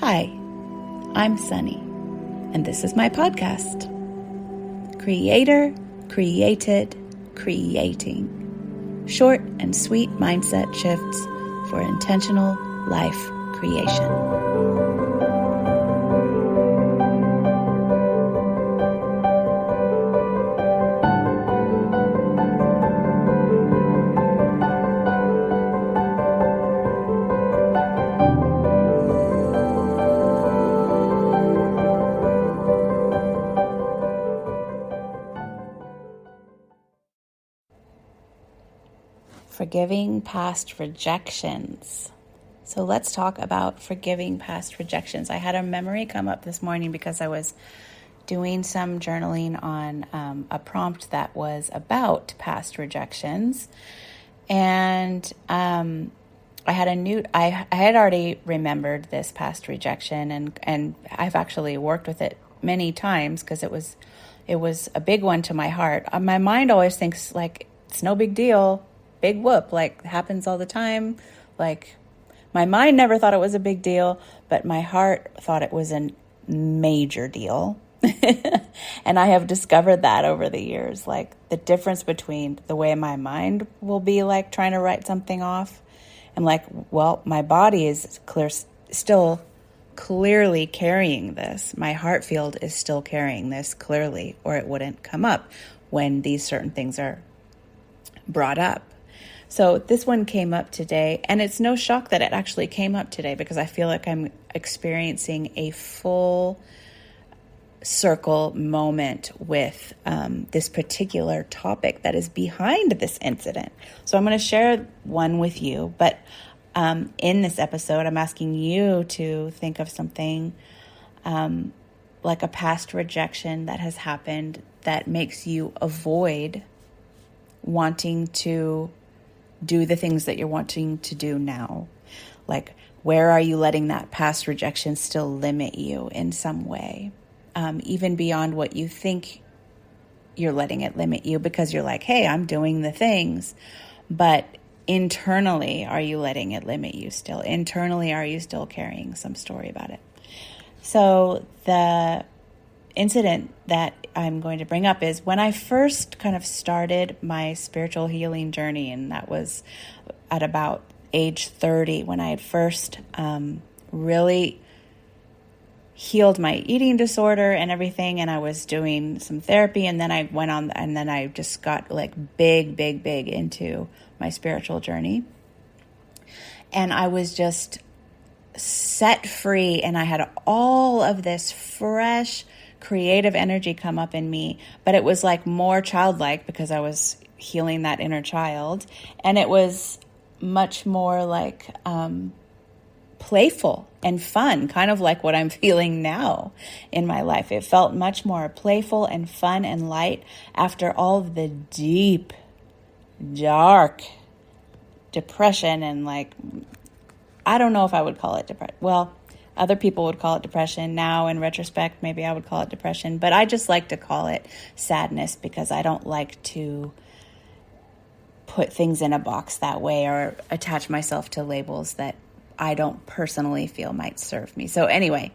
Hi, I'm Sunny, and this is my podcast, Creator, Created, Creating. Short and sweet mindset shifts for intentional life creation. Forgiving past rejections. So let's talk about forgiving past rejections. I had a memory come up this morning because I was doing some journaling on a prompt that was about past rejections. And I had already remembered this past rejection, and I've actually worked with it many times because it was a big one to my heart. My mind always thinks like it's no big deal. Big whoop, like happens all the time. Like my mind never thought it was a big deal, but my heart thought it was a major deal. And I have discovered that over the years, like the difference between the way my mind will be like trying to write something off. And like, well, my body is still clearly carrying this. My heart field is still carrying this clearly, or it wouldn't come up when these certain things are brought up. So this one came up today, and it's no shock that it actually came up today because I feel like I'm experiencing a full circle moment with this particular topic that is behind this incident. So I'm going to share one with you, but in this episode, I'm asking you to think of something like a past rejection that has happened that makes you avoid wanting to do the things that you're wanting to do now. Like, where are you letting that past rejection still limit you in some way? Even beyond what you think you're letting it limit you because you're like, hey, I'm doing the things. But internally, are you letting it limit you still? Internally, are you still carrying some story about it? So the incident that I'm going to bring up is when I first kind of started my spiritual healing journey, and that was at about age 30 when I had first really healed my eating disorder and everything, and I was doing some therapy, and then I went on, and then I just got like big into my spiritual journey, and I was just set free, and I had all of this fresh creative energy come up in me, but it was like more childlike because I was healing that inner child, and it was much more like playful and fun, kind of like what I'm feeling now in my life. It felt much more playful and fun and light after all of the deep, dark depression, and like, I don't know if I would call it depression. Well, other people would call it depression. Now, in retrospect, maybe I would call it depression. But I just like to call it sadness because I don't like to put things in a box that way or attach myself to labels that I don't personally feel might serve me. So anyway,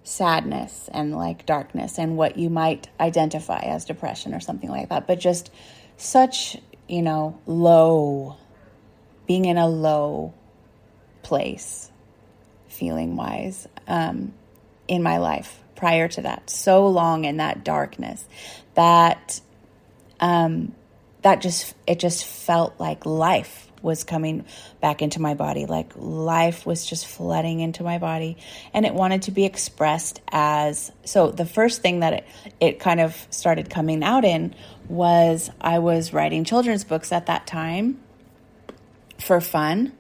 sadness and like darkness and what you might identify as depression or something like that. But just such, low, being in a low place feeling wise in my life prior to that, so long in that darkness that it just felt like life was coming back into my body, like life was just flooding into my body, and it wanted to be expressed as. So the first thing that it kind of started coming out in was I was writing children's books at that time for fun.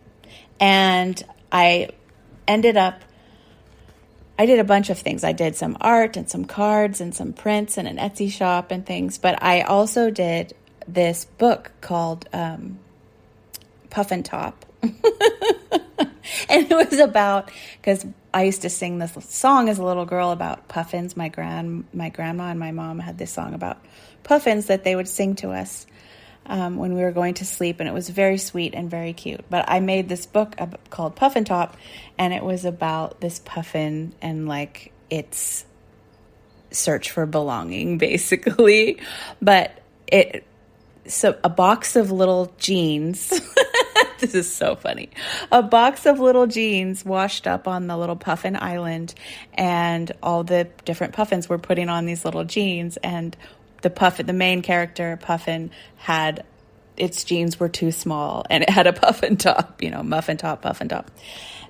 And I did a bunch of things. I did some art and some cards and some prints and an Etsy shop and things. But I also did this book called Puff and Top. And it was about, because I used to sing this song as a little girl about puffins. My grandma and my mom had this song about puffins that they would sing to us when we were going to sleep, and it was very sweet and very cute. But I made this book called Puffin Top, and it was about this puffin and like its search for belonging, basically. But so a box of little jeans. This is so funny. A box of little jeans washed up on the little puffin island, and all the different puffins were putting on these little jeans, and the main character puffin had its jeans were too small, and it had a puffin top, muffin top, puffin top.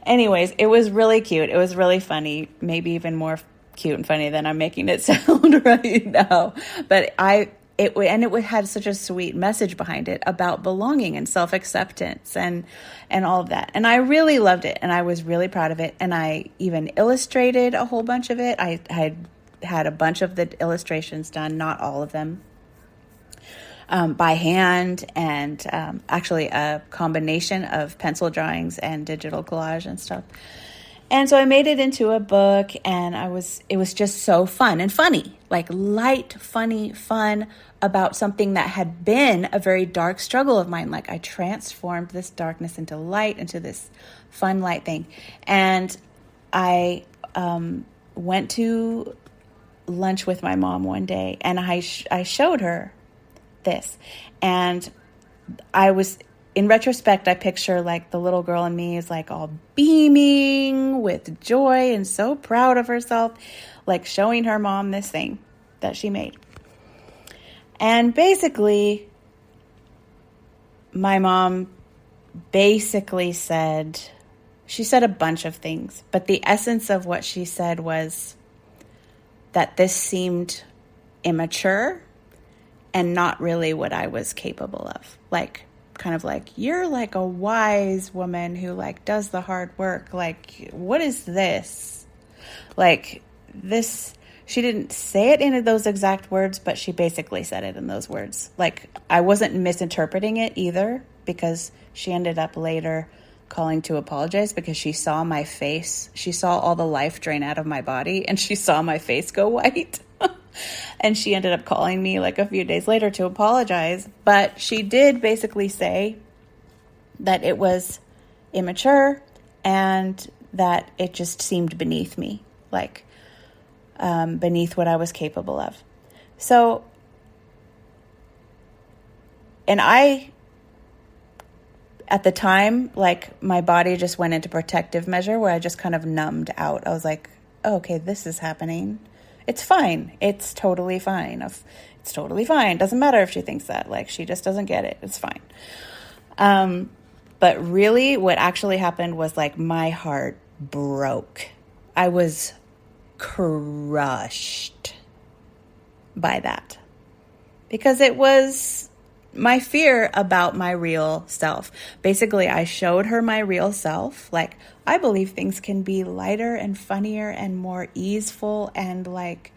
Anyways, it was really cute. It was really funny, maybe even more cute and funny than I'm making it sound right now. But it had such a sweet message behind it about belonging and self-acceptance and all of that. And I really loved it, and I was really proud of it. And I even illustrated a whole bunch of it. I had a bunch of the illustrations done, not all of them, by hand, and actually a combination of pencil drawings and digital collage and stuff. And so I made it into a book, and it was just so fun and funny, like light, funny, fun about something that had been a very dark struggle of mine. Like I transformed this darkness into light, into this fun light thing. And I went to lunch with my mom one day, and I showed her this, and in retrospect, I picture like the little girl in me is like all beaming with joy and so proud of herself, like showing her mom this thing that she made. And basically, my mom basically she said a bunch of things, but the essence of what she said was that this seemed immature and not really what I was capable of. Like, kind of like, you're like a wise woman who like does the hard work. Like, what is this? Like this, she didn't say it in those exact words, but she basically said it in those words. Like, I wasn't misinterpreting it either, because she ended up later calling to apologize because she saw my face. She saw all the life drain out of my body, and she saw my face go white. And she ended up calling me like a few days later to apologize. But she did basically say that it was immature and that it just seemed beneath me, like beneath what I was capable of. So, and at the time, like my body just went into protective measure where I just kind of numbed out. I was like, oh, okay, this is happening. It's fine. It's totally fine. It's totally fine. Doesn't matter if she thinks that. Like, she just doesn't get it. It's fine. But really what actually happened was like my heart broke. I was crushed by that because it was my fear about my real self. Basically, I showed her my real self. Like, I believe things can be lighter and funnier and more easeful, and like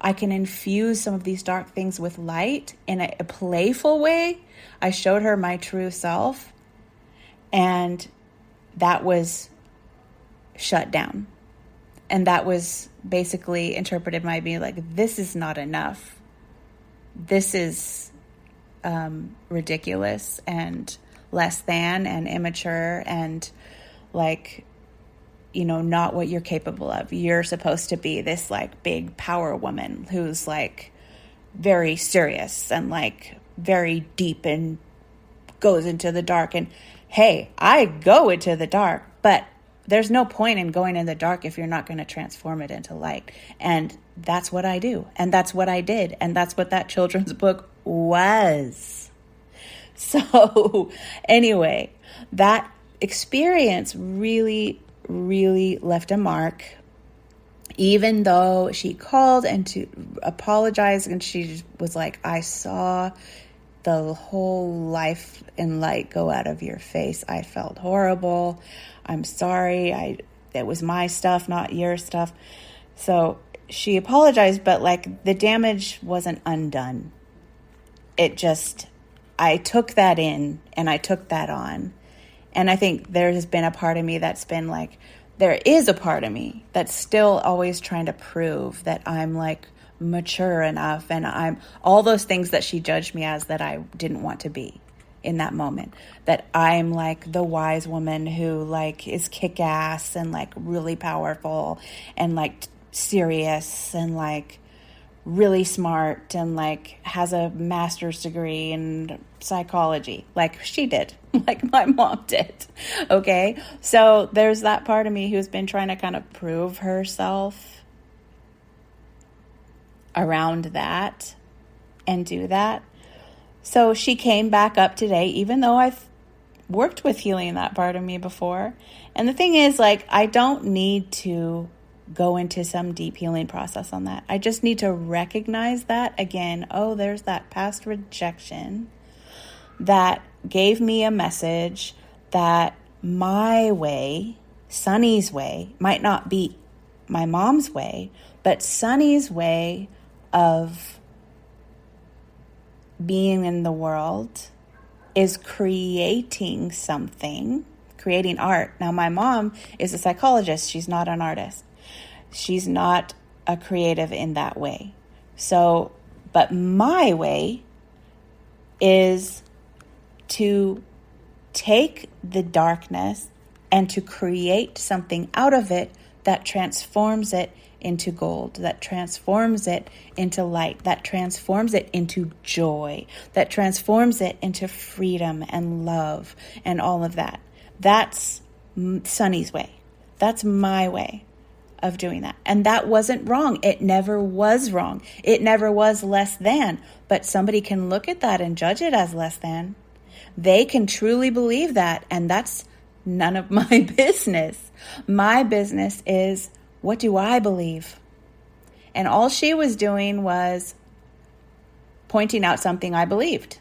I can infuse some of these dark things with light in a playful way. I showed her my true self, and that was shut down. And that was basically interpreted by being like, this is not enough. This is ridiculous and less than and immature and like, not what you're capable of. You're supposed to be this like big power woman who's like very serious and like very deep and goes into the dark. And hey, I go into the dark, but there's no point in going in the dark if you're not going to transform it into light. And that's what I do. And that's what I did. And that's what that children's book was. So anyway, that experience really, really left a mark. Even though she called and to apologize, and she was like, I saw the whole life and light go out of your face. I felt horrible. I'm sorry. It was my stuff, not your stuff. So she apologized, but like the damage wasn't undone. I took that in and I took that on. And I think there has been a part of me that's been like, there is a part of me that's still always trying to prove that I'm like mature enough, and I'm all those things that she judged me as that I didn't want to be in that moment. That I'm like the wise woman who like is kick-ass and like really powerful and like serious and like really smart and like has a master's degree in psychology like she did, like my mom did. Okay, so there's that part of me who's been trying to kind of prove herself around that and do that. So she came back up today, even though I've worked with healing that part of me before. And the thing is, like, I don't need to go into some deep healing process on that. I just need to recognize that again. Oh, there's that past rejection that gave me a message that my way, Sunny's way, might not be my mom's way, but Sunny's way of being in the world is creating something, creating art. Now, my mom is a psychologist. She's not an artist. She's not a creative in that way. So, but my way is to take the darkness and to create something out of it that transforms it into gold, that transforms it into light, that transforms it into joy, that transforms it into freedom and love and all of that. That's Sunny's way. That's my way of doing that. And that wasn't wrong. It never was wrong. It never was less than. But somebody can look at that and judge it as less than. They can truly believe that. And that's none of my business. My business is, what do I believe? And all she was doing was pointing out something I believed.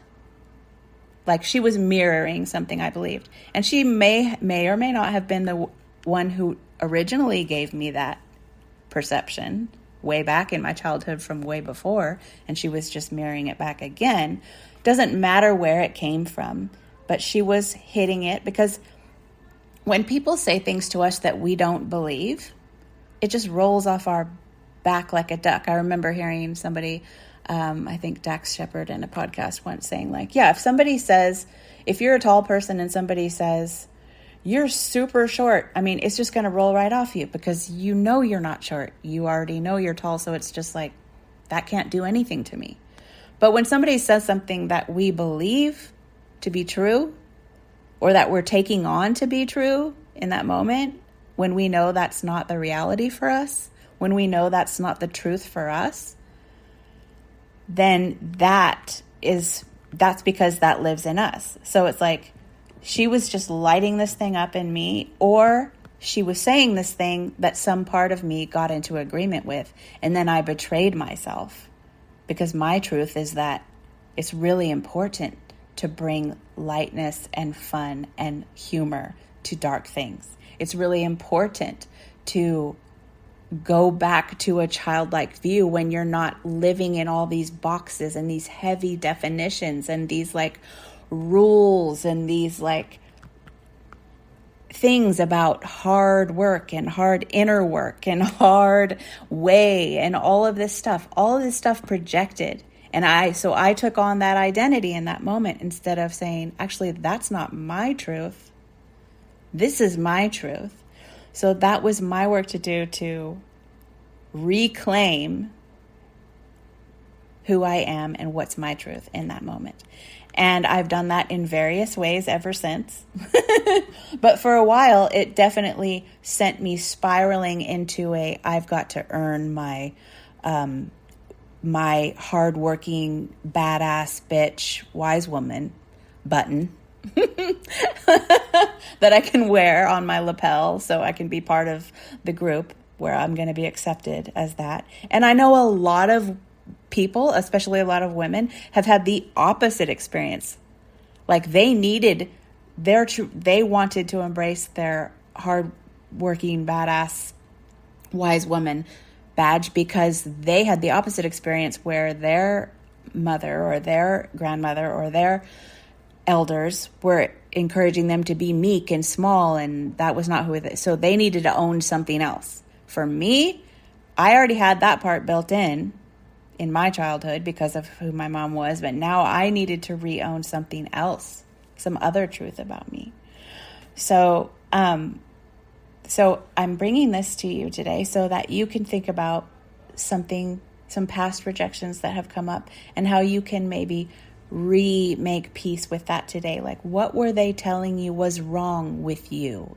Like she was mirroring something I believed. And she may or may not have been the one who originally gave me that perception way back in my childhood from way before. And she was just mirroring it back again. Doesn't matter where it came from, but she was hitting it because when people say things to us that we don't believe, it just rolls off our back like a duck. I remember hearing somebody, I think Dax Shepard in a podcast once saying like, yeah, if you're a tall person and somebody says, you're super short, I mean, it's just going to roll right off you because you know you're not short. You already know you're tall. So it's just like, that can't do anything to me. But when somebody says something that we believe to be true or that we're taking on to be true in that moment, when we know that's not the reality for us, when we know that's not the truth for us, then that's because that lives in us. So it's like she was just lighting this thing up in me, or she was saying this thing that some part of me got into agreement with, and then I betrayed myself because my truth is that it's really important to bring lightness and fun and humor to dark things. It's really important to go back to a childlike view when you're not living in all these boxes and these heavy definitions and these like rules and these like things about hard work and hard inner work and hard way and all of this stuff projected. And I took on that identity in that moment instead of saying, actually, that's not my truth. This is my truth. So that was my work to do, to reclaim who I am and what's my truth in that moment. And I've done that in various ways ever since. But for a while, it definitely sent me spiraling into I've got to earn my hardworking, badass bitch, wise woman button that I can wear on my lapel so I can be part of the group where I'm going to be accepted as that. And I know a lot of people, especially a lot of women, have had the opposite experience. Like they wanted to embrace their hardworking, badass, wise woman badge because they had the opposite experience where their mother or their grandmother or their elders were encouraging them to be meek and small, and that was not who they, so they needed to own something else. For me, I already had that part built in in my childhood because of who my mom was, but now I needed to re-own something else, some other truth about me. So I'm bringing this to you today so that you can think about some past rejections that have come up and how you can maybe make peace with that today. Like, what were they telling you was wrong with you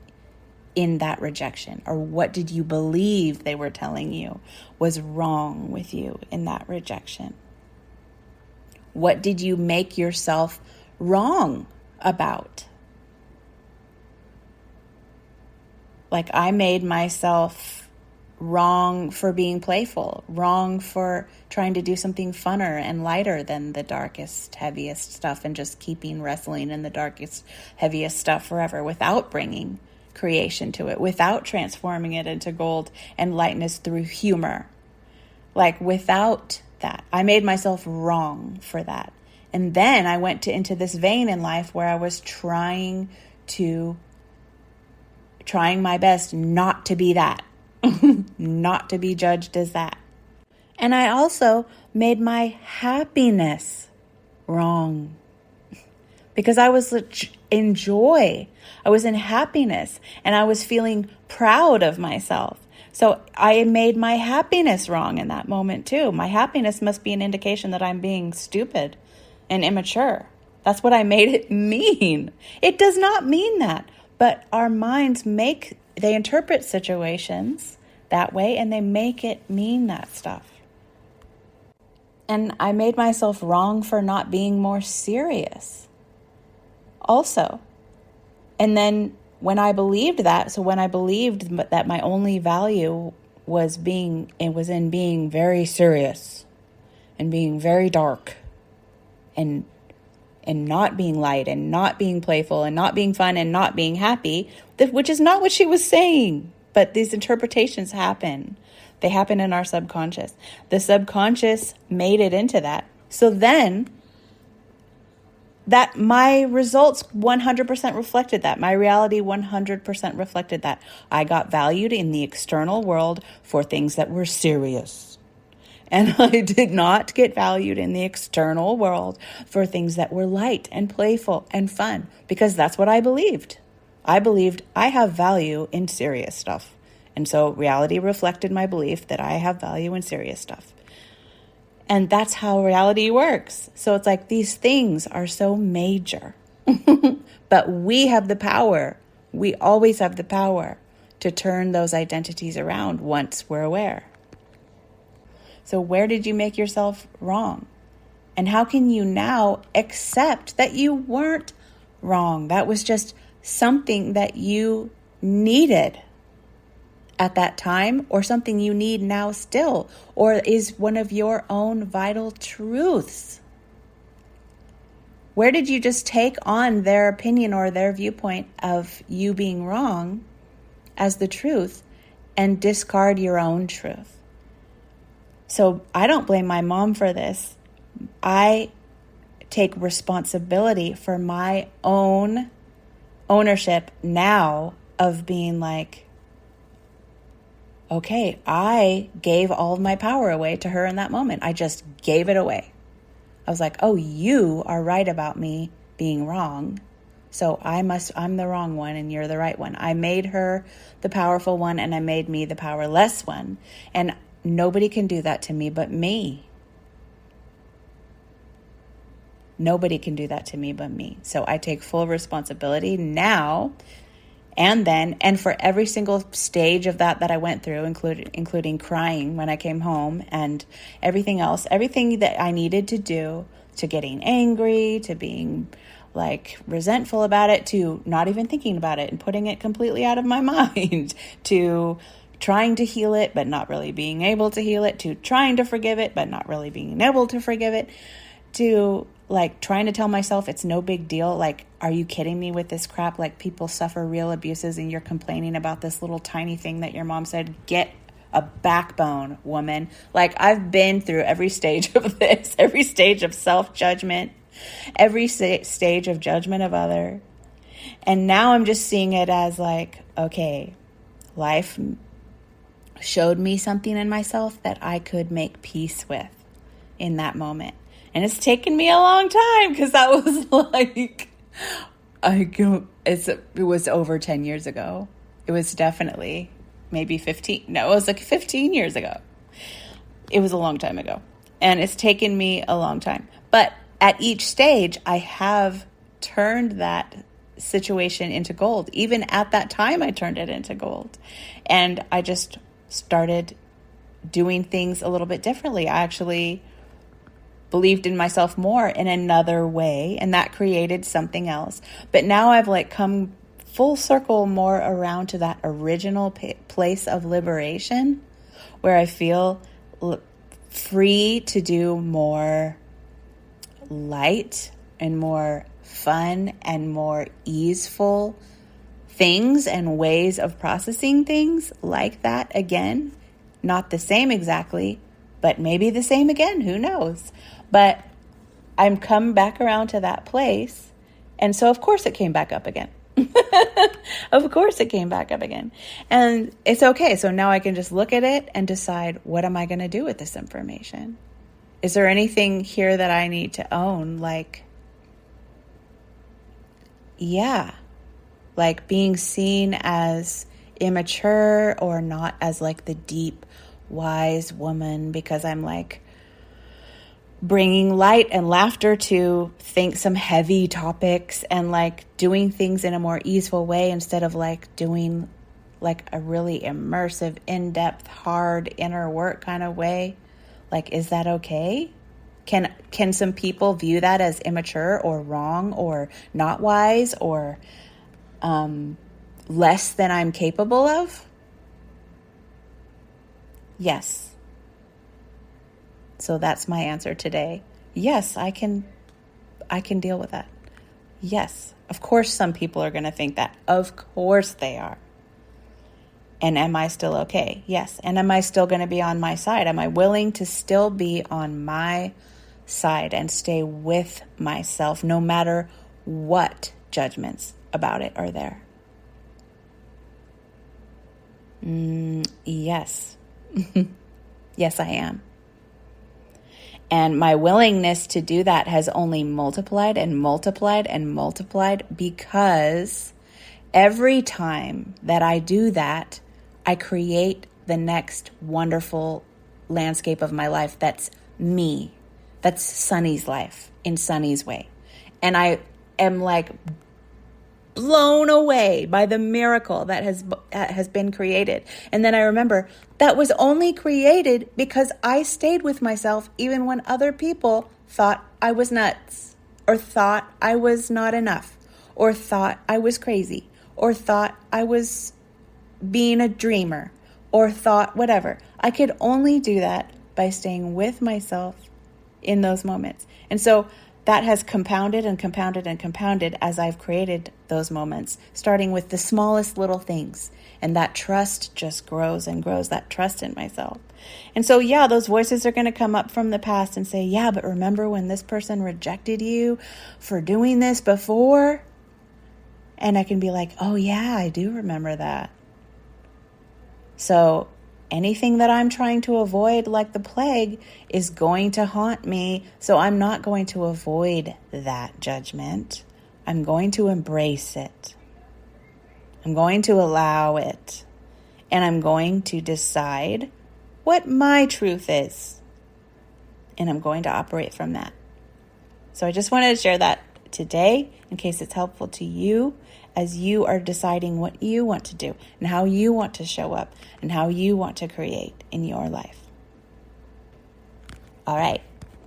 in that rejection? Or what did you believe they were telling you was wrong with you in that rejection? What did you make yourself wrong about? Like, I made myself wrong for being playful, wrong for trying to do something funner and lighter than the darkest, heaviest stuff, and just keeping wrestling in the darkest, heaviest stuff forever without bringing creation to it, without transforming it into gold and lightness through humor. Like, without that, I made myself wrong for that. And then I went into this vein in life where I was trying my best not to be that, not to be judged as that. And I also made my happiness wrong because I was in joy. I was in happiness and I was feeling proud of myself. So I made my happiness wrong in that moment too. My happiness must be an indication that I'm being stupid and immature. That's what I made it mean. It does not mean that. But our minds they interpret situations that way and they make it mean that stuff. And I made myself wrong for not being more serious also. And then when I believed that, when I believed that my only value was in being very serious and being very dark and not being light and not being playful and not being fun and not being happy, which is not what she was saying. But these interpretations happen. They happen in our subconscious. The subconscious made it into that. So then that my results 100% reflected that. My reality 100% reflected that. I got valued in the external world for things that were serious. And I did not get valued in the external world for things that were light and playful and fun, because that's what I believed. I believed I have value in serious stuff. And so reality reflected my belief that I have value in serious stuff. And that's how reality works. So it's like these things are so major, but we have the power. We always have the power to turn those identities around once we're aware. So where did you make yourself wrong? And how can you now accept that you weren't wrong? That was just something that you needed at that time, or something you need now still, or is one of your own vital truths. Where did you just take on their opinion or their viewpoint of you being wrong as the truth and discard your own truth? So I don't blame my mom for this. I take responsibility for my own ownership now of being like, okay, I gave all of my power away to her in that moment. I just gave it away. I was like, oh, you are right about me being wrong. So I'm the wrong one and you're the right one. I made her the powerful one and I made me the powerless one. And nobody can do that to me but me. Nobody can do that to me but me. So I take full responsibility now and then, and for every single stage of that I went through, including crying when I came home and everything else, everything that I needed to do, to getting angry, to being like resentful about it, to not even thinking about it and putting it completely out of my mind, to trying to heal it, but not really being able to heal it, to trying to forgive it, but not really being able to forgive it, to like trying to tell myself it's no big deal. Like, are you kidding me with this crap? Like, people suffer real abuses and you're complaining about this little tiny thing that your mom said. Get a backbone, woman. Like, I've been through every stage of this, every stage of self-judgment, every stage of judgment of other. And now I'm just seeing it as like, okay, life showed me something in myself that I could make peace with. in that moment. And it's taken me a long time because that was like, it was over 10 years ago. It was definitely maybe 15. No, it was like 15 years ago. It was a long time ago. And it's taken me a long time. But at each stage, I have turned that situation into gold. Even at that time, I turned it into gold. And I just started doing things a little bit differently. I actually believed in myself more in another way, and that created something else. But now I've like come full circle more around to that original place of liberation where I feel free to do more light and more fun and more easeful things and ways of processing things like that again. Not the same exactly, but maybe the same again. Who knows? But I'm come back around to that place. And so, of course, it came back up again. Of course, it came back up again. And it's okay. So now I can just look at it and decide, what am I going to do with this information? Is there anything here that I need to own? Like, yeah, like being seen as immature or not as like the deep, wise woman because I'm like bringing light and laughter to think some heavy topics and like doing things in a more easeful way instead of like doing like a really immersive, in-depth, hard inner work kind of way. Like, is that okay? Can some people view that as immature or wrong or not wise or less than I'm capable of? Yes. So that's my answer today. Yes, I can deal with that. Yes. Of course some people are going to think that. Of course they are. And am I still okay? Yes. And am I still going to be on my side? Am I willing to still be on my side and stay with myself no matter what judgments about it are there? Yes. Yes, I am. And my willingness to do that has only multiplied and multiplied and multiplied because every time that I do that, I create the next wonderful landscape of my life that's me. That's Sunny's life in Sunny's way. And I am like blown away by the miracle that has been created. And then I remember that was only created because I stayed with myself even when other people thought I was nuts or thought I was not enough or thought I was crazy or thought I was being a dreamer or thought whatever. I could only do that by staying with myself in those moments. And so that has compounded and compounded and compounded as I've created those moments, starting with the smallest little things. And that trust just grows and grows, that trust in myself. And so, yeah, those voices are going to come up from the past and say, yeah, but remember when this person rejected you for doing this before? And I can be like, oh, yeah, I do remember that. So anything that I'm trying to avoid, like the plague, is going to haunt me. So I'm not going to avoid that judgment. I'm going to embrace it. I'm going to allow it. And I'm going to decide what my truth is. And I'm going to operate from that. So I just wanted to share that today in case it's helpful to you as you are deciding what you want to do and how you want to show up and how you want to create in your life. All right.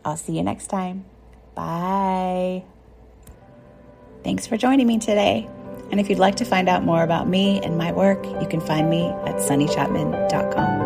I'll see you next time. Bye. Thanks for joining me today. And if you'd like to find out more about me and my work, you can find me at sunnychapman.com.